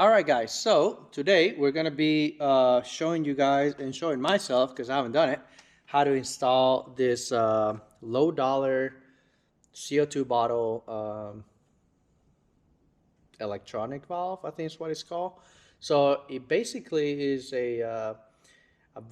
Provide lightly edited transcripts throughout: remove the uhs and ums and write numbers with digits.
Alright guys, so today we're going to be showing you guys and showing myself, because I haven't done it, how to install this LowDoller CO2 bottle electronic valve, I think is what it's called. So it basically is a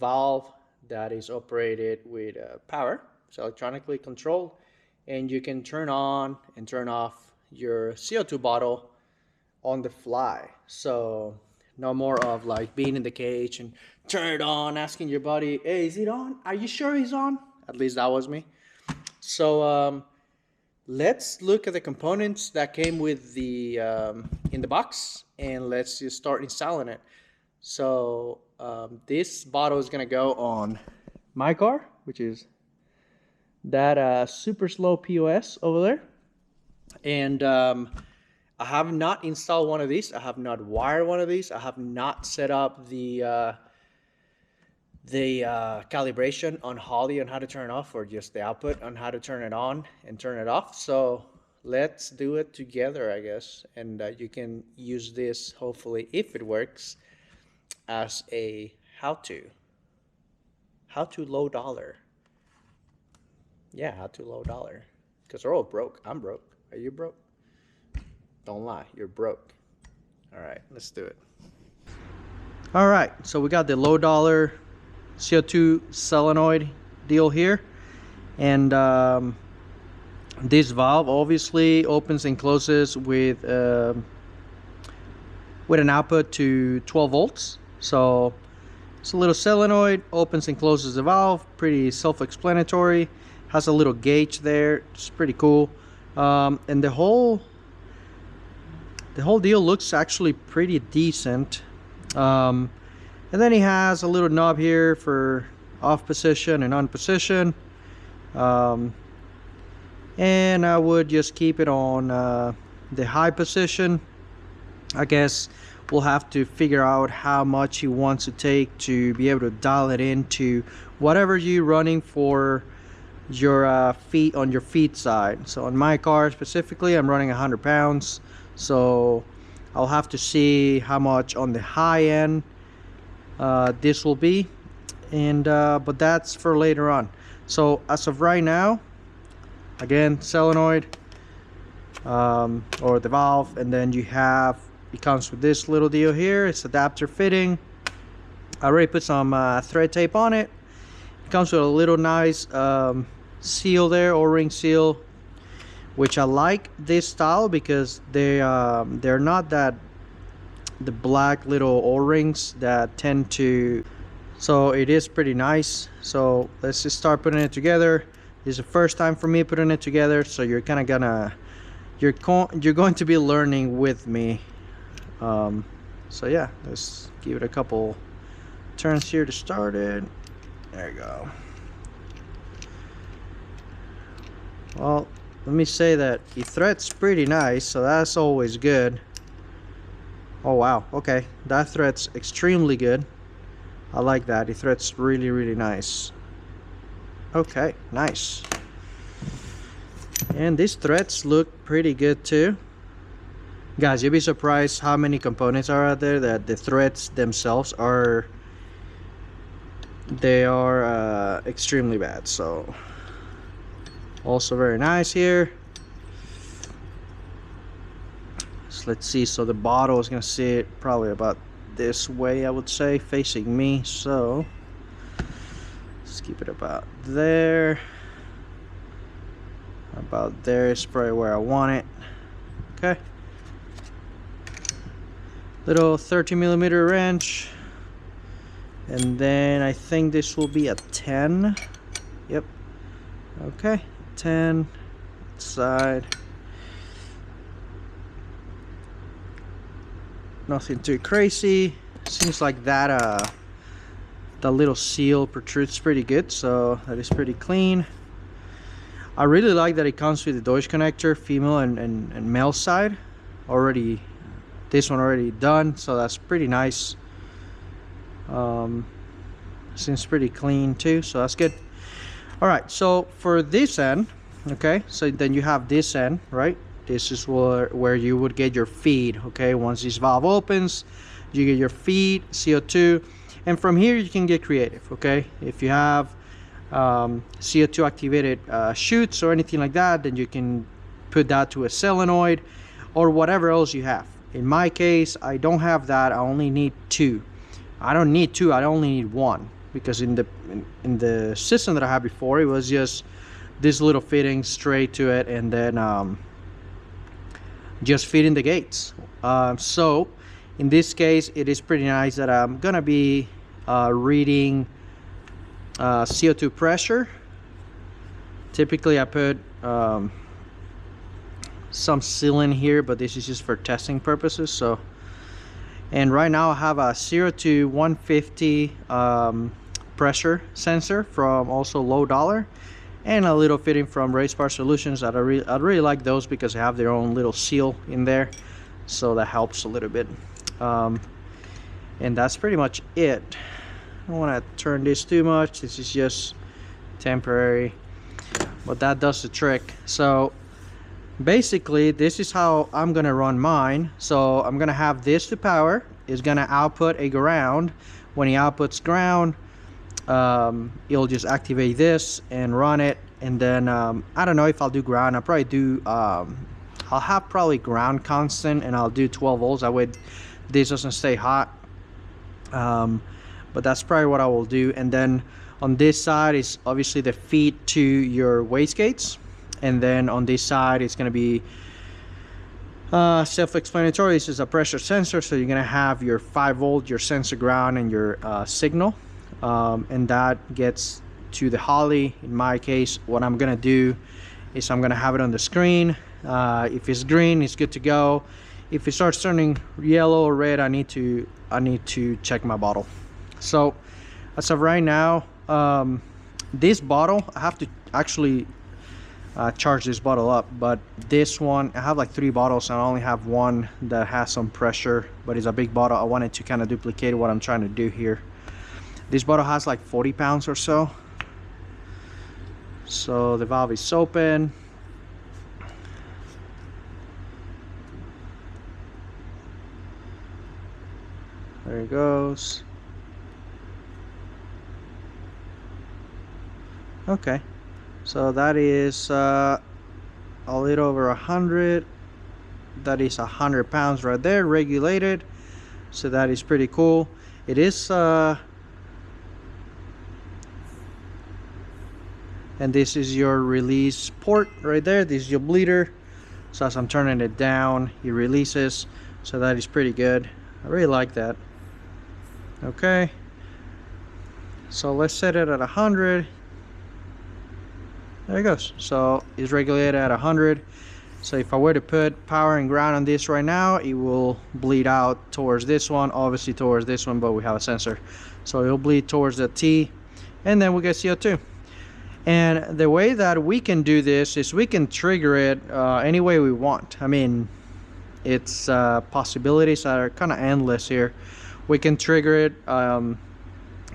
valve that is operated with power. It's electronically controlled, and you can turn on and turn off your CO2 bottle on the fly. So no more of like being in the cage and turn it on, asking your buddy, hey, is it on? Are you sure he's on? At least that was me. So let's look at the components that came with the in the box, and let's just start installing it. So this bottle is gonna go on my car, which is that super slow POS over there. And I have not installed one of these. I have not wired one of these. I have not set up the calibration on Holley on how to turn it off, or just the output on how to turn it on and turn it off. So let's do it together, I guess. And you can use this, hopefully, if it works, as a how-to low dollar. Yeah, how to low dollar. Because we're all broke. I'm broke. Are you broke? Don't lie, you're broke. All right, let's do it. All right, so we got the LowDoller CO2 solenoid deal here, and this valve obviously opens and closes with an output to 12 volts. So it's a little solenoid, opens and closes the valve. Pretty self-explanatory. Has a little gauge there. It's pretty cool, and the whole deal looks actually pretty decent. And then he has a little knob here for off position and on position. And I would just keep it on the high position. I guess we'll have to figure out how much he wants to take to be able to dial it into whatever you're running for your feet, on your feet side. So on my car specifically, I'm running 100 pounds. So I'll have to see how much on the high end this will be, and but that's for later on. So as of right now, again, solenoid, or the valve, and then you have, it comes with this little deal here. It's adapter fitting. I already put some thread tape on it. It comes with a little nice seal there, O-ring seal, which I like this style because they're not that the black little O-rings that tend to, so it is pretty nice. So let's just start putting it together. This is the first time for me putting it together, so you're kind of gonna you're going to be learning with me. So yeah, let's give it a couple turns here to start it. There you go. Well, let me say that he threads pretty nice, so that's always good. Oh wow, okay, that threads extremely good. I like that. He threads really, really nice. Okay, nice. And these threads look pretty good too. Guys, you'll be surprised how many components are out there that the threads themselves are, they are extremely bad. So also very nice here. So let's see, so the bottle is gonna sit probably about this way, I would say, facing me. So let's keep it about there. About there is probably where I want it. Okay, little 13mm wrench, and then I think this will be a 10. Yep. Okay, 10 side. Nothing too crazy. Seems like that the little seal protrudes pretty good, so that is pretty clean. I really like that it comes with the Deutsch connector, female and male side already. This one already done, so that's pretty nice. Seems pretty clean too, so that's good. All right, so for this end, okay, so then you have this end, right? This is where you would get your feed. Okay, once this valve opens, you get your feed, CO2, and from here you can get creative. Okay, if you have CO2 activated chutes or anything like that, then you can put that to a solenoid or whatever else you have. In my case, I don't have that. I only need 2. I don't need 2, I only need 1, because in the system that I had before, it was just this little fitting straight to it, and then just fitting the gates. So in this case, it is pretty nice that I'm gonna be reading CO2 pressure. Typically I put some seal in here, but this is just for testing purposes. So, and right now I have a 0 to 150 pressure sensor from also LowDoller, and a little fitting from Racebar Solutions. I'd really like those because they have their own little seal in there, so that helps a little bit. And that's pretty much it. I don't want to turn this too much. This is just temporary, but that does the trick. So basically this is how I'm gonna run mine. So I'm gonna have this to power. It's gonna output a ground. When it outputs ground, it'll just activate this and run it. And then I don't know if I'll do ground. I'll probably do I'll have probably ground constant, and I'll do 12 volts. That way this doesn't stay hot. But that's probably what I will do. And then on this side is obviously the feed to your wastegates, and then on this side it's going to be self-explanatory. This is a pressure sensor, so you're going to have your 5 volt, your sensor ground, and your signal, and that gets to the Holley. In my case, what I'm going to do is I'm going to have it on the screen. If it's green, it's good to go. If it starts turning yellow or red, I need to check my bottle. So as of right now, this bottle, I have to actually charge this bottle up, but this one, I have like 3 bottles and I only have one that has some pressure, but it's a big bottle. I wanted to kind of duplicate what I'm trying to do here. This bottle has like 40 pounds or so. So the valve is open. There it goes. Okay, so that is a little over 100. That is 100 pounds right there, regulated. So that is pretty cool. It is and this is your release port right there. This is your bleeder. So as I'm turning it down, it releases. So that is pretty good. I really like that. Okay, so let's set it at 100. There it goes. So it's regulated at 100. So if I were to put power and ground on this right now, it will bleed out towards this one, obviously towards this one, but we have a sensor, so it'll bleed towards the T, and then we get CO2. And the way that we can do this is we can trigger it any way we want. I mean, it's possibilities are kind of endless here. We can trigger it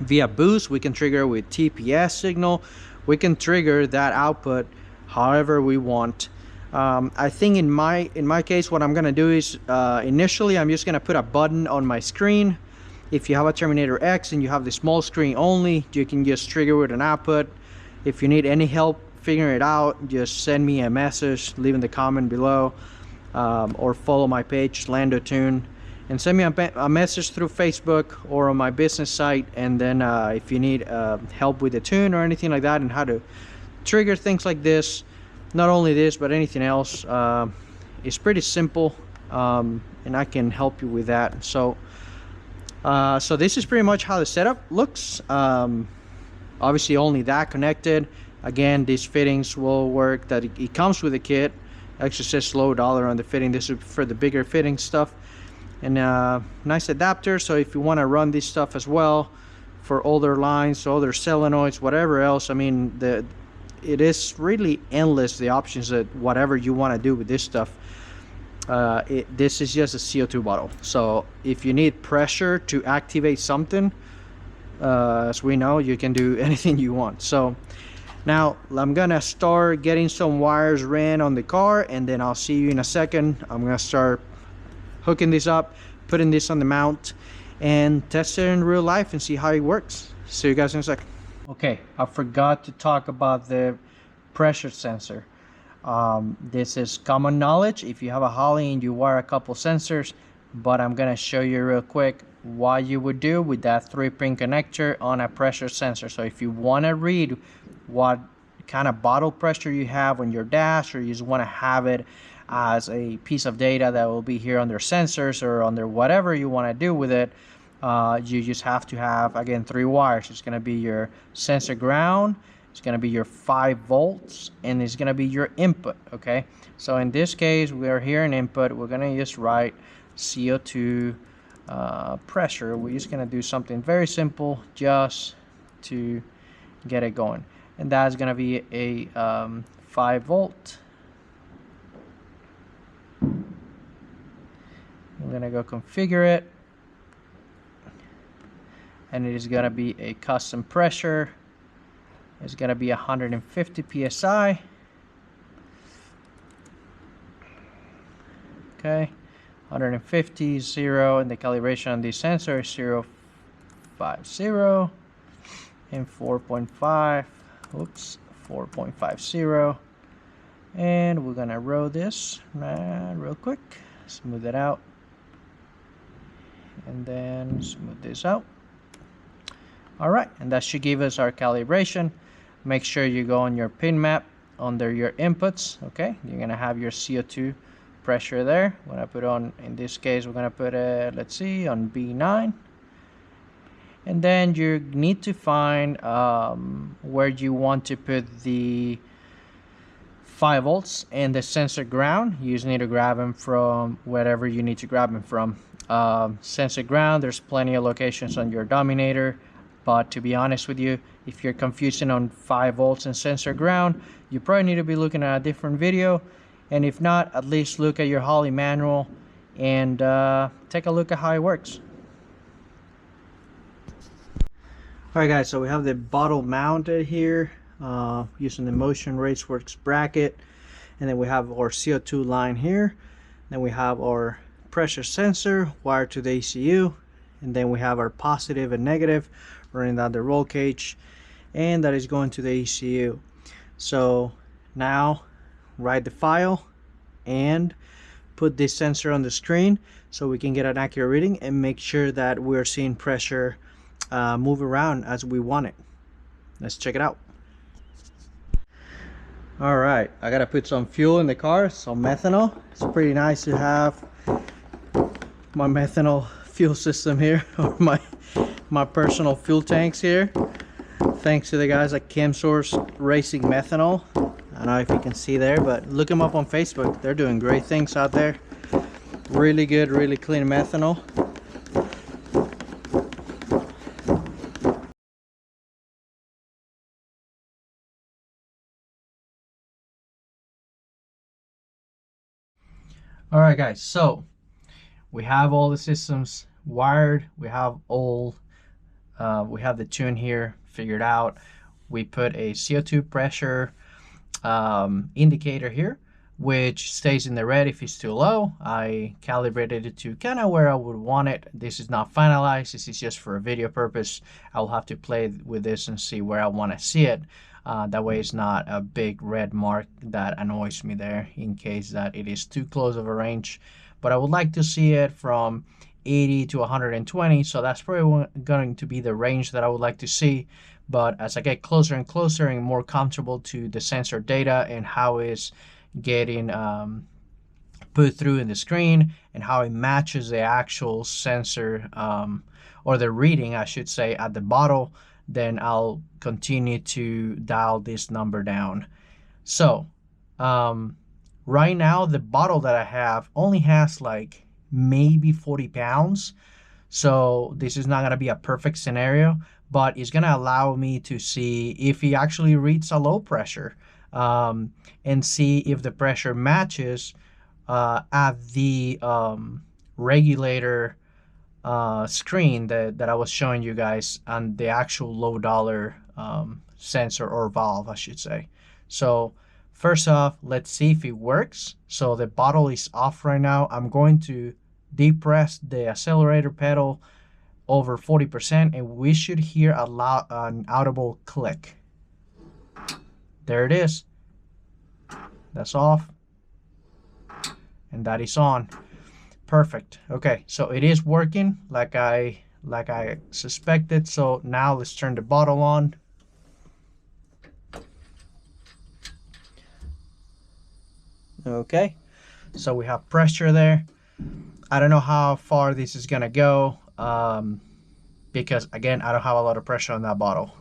via boost. We can trigger it with TPS signal. We can trigger that output however we want. I think in my case, what I'm gonna do is initially I'm just gonna put a button on my screen. If you have a Terminator X and you have the small screen only, you can just trigger with an output. If you need any help figuring it out, just send me a message, leave in the comment below, or follow my page LandoTune, and send me a message through Facebook or on my business site. And then if you need help with the tune or anything like that and how to trigger things like this, not only this but anything else, it's pretty simple, and I can help you with that. So so this is pretty much how the setup looks. Obviously only that connected. Again, these fittings will work, that it comes with a kit. Actually says LowDoller on the fitting. This is for the bigger fitting stuff. And nice adapter, so if you want to run this stuff as well for older lines, older solenoids, whatever else, I mean, it is really endless, the options, that whatever you want to do with this stuff. This is just a CO2 bottle, so if you need pressure to activate something, as we know, you can do anything you want. So Now I'm gonna start getting some wires ran on the car, and then I'll see you in a second. I'm gonna start hooking this up, putting this on the mount, and test it in real life and see how it works. See you guys in a second. Okay, I forgot to talk about the pressure sensor. This is common knowledge if you have a Holley and you wire a couple sensors, but I'm gonna show you real quick what you would do with that 3-pin connector on a pressure sensor. So if you want to read what kind of bottle pressure you have on your dash, or you just want to have it as a piece of data that will be here under sensors or under whatever you want to do with it, you just have to have, again, 3 wires. It's going to be your sensor ground, it's going to be your 5 volts, and it's going to be your input. Okay, so in this case we are here in input. We're going to just write CO2 pressure. We're just going to do something very simple just to get it going, and that's going to be a 5 volt. I'm going to go configure it, and it is going to be a custom pressure. It's going to be 150 psi. Okay, 150, 0, and the calibration on this sensor is 0.50 and 4.5. Oops, 4.50. And we're gonna roll this real quick, smooth it out, and then smooth this out. All right, and that should give us our calibration. Make sure you go on your pin map under your inputs. Okay, you're gonna have your CO2 pressure there. We're gonna put on, in this case, we're gonna put it, let's see, on B9. And then you need to find where you want to put the 5 volts and the sensor ground. You just need to grab them from wherever you need to grab them from. Sensor ground, there's plenty of locations on your Dominator, but to be honest with you, if you're confusing on 5 volts and sensor ground, you probably need to be looking at a different video. And if not, at least look at your Holley manual and take a look at how it works. Alright guys, so we have the bottle mounted here using the Motion Raceworks bracket, and then we have our CO2 line here, then we have our pressure sensor wired to the ECU, and then we have our positive and negative running down the roll cage, and that is going to the ECU. So now write the file and put this sensor on the screen so we can get an accurate reading and make sure that we're seeing pressure move around as we want it. Let's check it out. All right, I gotta put some fuel in the car, some methanol. It's pretty nice to have my methanol fuel system here, or my personal fuel tanks here. Thanks to the guys at ChemSource Racing Methanol. I don't know if you can see there, but look them up on Facebook. They're doing great things out there. Really good, really clean methanol. All right guys, so we have all the systems wired. We have all we have the tune here figured out. We put a CO2 pressure indicator here, which stays in the red if it's too low. I calibrated it to kind of where I would want it. This is not finalized. This is just for a video purpose. I'll have to play with this and see where I want to see it. That way it's not a big red mark that annoys me there in case that it is too close of a range. But I would like to see it from 80 to 120, so that's probably going to be the range that I would like to see. But as I get closer and closer and more comfortable to the sensor data and how it's getting put through in the screen and how it matches the actual sensor or the reading, I should say, at the bottle, then I'll continue to dial this number down. So right now the bottle that I have only has like maybe 40 pounds. So this is not going to be a perfect scenario, but it's going to allow me to see if he actually reads a low pressure and see if the pressure matches at the regulator screen that I was showing you guys on the actual LowDoller sensor, or valve I should say. So first off, let's see if it works. So the bottle is off right now. I'm going to depress the accelerator pedal over 40% and we should hear an audible click. There it is. That's off. And that is on. Perfect. Okay, so it is working like I suspected. So now let's turn the bottle on. Okay, so we have pressure there. I don't know how far this is gonna go because again, I don't have a lot of pressure on that bottle.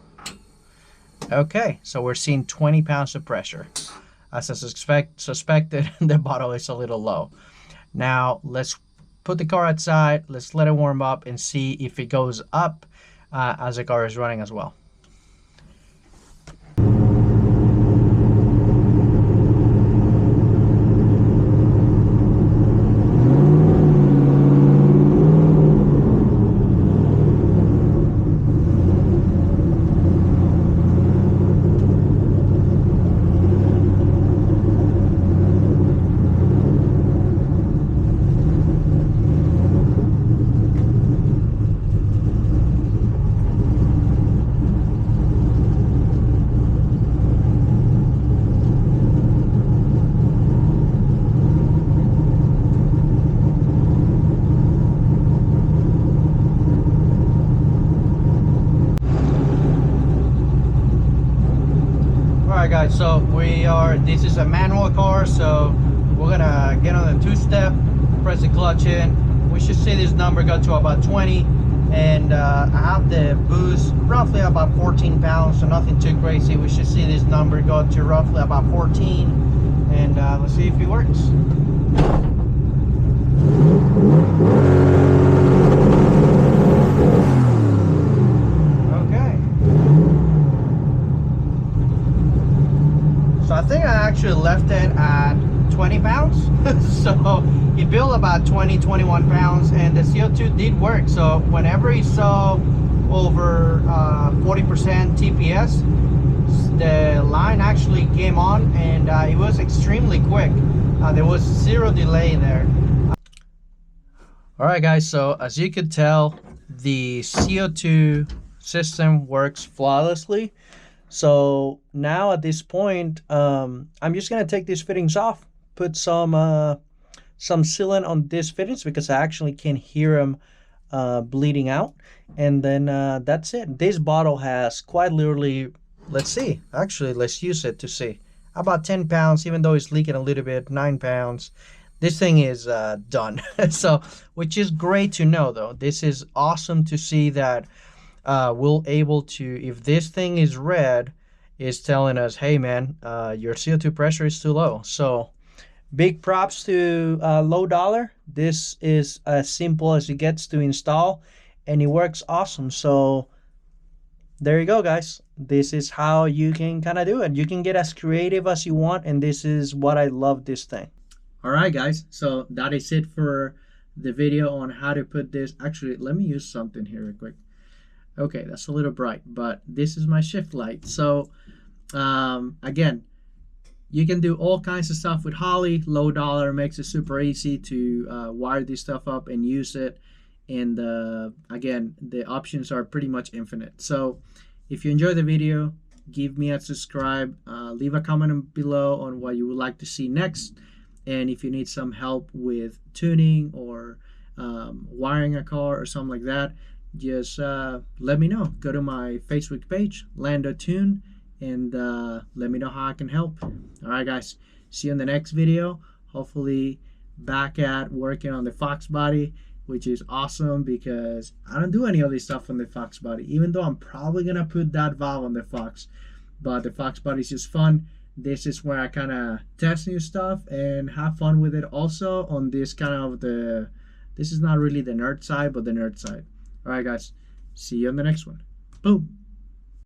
Okay, so we're seeing 20 pounds of pressure. As I suspected, the bottle is a little low. Now let's put the car outside, let's let it warm up and see if it goes up as the car is running as well. Guys, so this is a manual car, so we're gonna get on the two-step, press the clutch in. We should see this number go to about 20, and I have the boost roughly about 14 pounds, so nothing too crazy. We should see this number go to roughly about 14, and let's see if it works. I think I actually left it at 20 pounds. So it built about 21 pounds and the CO2 did work. So whenever you saw over 40% TPS, the line actually came on and it was extremely quick. There was zero delay there. Alright guys, so as you could tell, the CO2 system works flawlessly. So now at this point, I'm just gonna take these fittings off, put some sealant on these fittings because I actually can hear them bleeding out, and then that's it. This bottle has quite literally, let's see, actually let's use it to see, about 10 pounds, even though it's leaking a little bit, 9 pounds. This thing is done. So, which is great to know though. This is awesome to see that we'll able to, if this thing is red, is telling us, hey man, your CO2 pressure is too low. So big props to LowDoller. This is as simple as it gets to install and it works awesome. So there you go guys, this is how you can kind of do it. You can get as creative as you want, and this is what I love this thing. All right guys, so that is it for the video on how to put this. Actually, let me use something here real quick. Okay, that's a little bright, but this is my shift light. So again, you can do all kinds of stuff with Holley. LowDoller makes it super easy to wire this stuff up and use it. And again, the options are pretty much infinite. So if you enjoyed the video, give me a subscribe, leave a comment below on what you would like to see next. And if you need some help with tuning or wiring a car or something like that, just let me know. Go to my Facebook page, Lando Tune, and let me know how I can help. All right guys, see you in the next video. Hopefully back at working on the Fox body, which is awesome because I don't do any of this stuff on the Fox body, even though I'm probably gonna put that valve on the Fox. But the Fox body is just fun. This is where I kind of test new stuff and have fun with it also on this kind of this is not really the nerd side, but the nerd side. All right guys, see you on the next one. Boom.